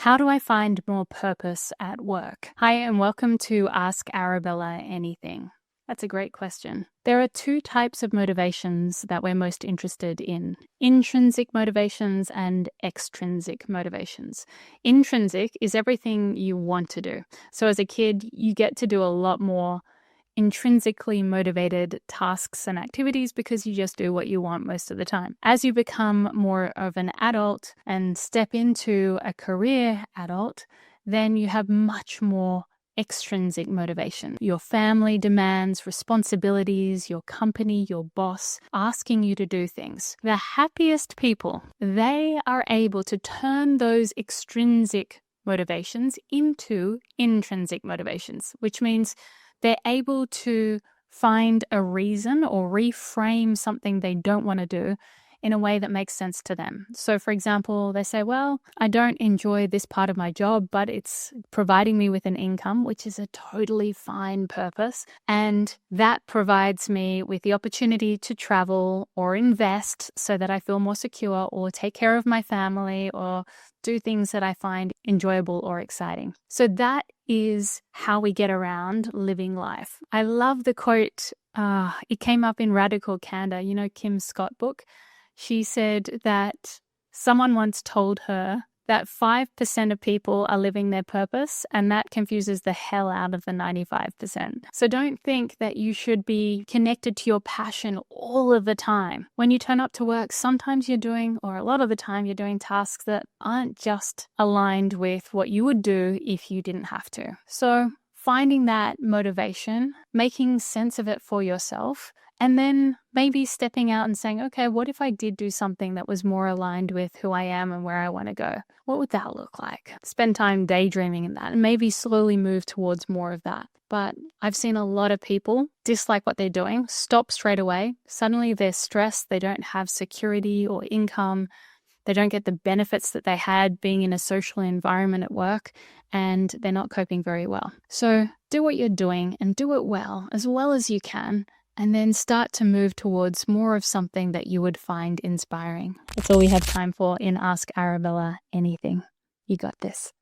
How do I find more purpose at work? Hi, and welcome to Ask Arabella Anything. That's a great question. There are two types of motivations that we're most interested in: intrinsic motivations and extrinsic motivations. Intrinsic is everything you want to do. So as a kid, you get to do a lot more intrinsically motivated tasks and activities because you just do what you want most of the time. As you become more of an adult and step into a career adult, then you have much more extrinsic motivation. Your family demands, responsibilities, your company, your boss asking you to do things. The happiest people, they are able to turn those extrinsic motivations into intrinsic motivations, which means they're able to find a reason or reframe something they don't want to do in a way that makes sense to them. So, for example, they say, well, I don't enjoy this part of my job, but it's providing me with an income, which is a totally fine purpose. And that provides me with the opportunity to travel or invest so that I feel more secure, or take care of my family, or do things that I find enjoyable or exciting. So that is how we get around living life. I love the quote. It came up in Radical Candor, Kim Scott book. She said that someone once told her that 5% of people are living their purpose, and that confuses the hell out of the 95%. So don't think that you should be connected to your passion all of the time. When you turn up to work, sometimes you're doing, or a lot of the time, you're doing tasks that aren't just aligned with what you would do if you didn't have to. So finding that motivation, making sense of it for yourself, and then maybe stepping out and saying, okay, what if I did do something that was more aligned with who I am and where I want to go? What would that look like? Spend time daydreaming in that and maybe slowly move towards more of that. But I've seen a lot of people dislike what they're doing, stop straight away. Suddenly they're stressed. They don't have security or income. They don't get the benefits that they had being in a social environment at work, and they're not coping very well. So do what you're doing and do it well as you can. And then start to move towards more of something that you would find inspiring. That's all we have time for in Ask Arabella Anything. You got this.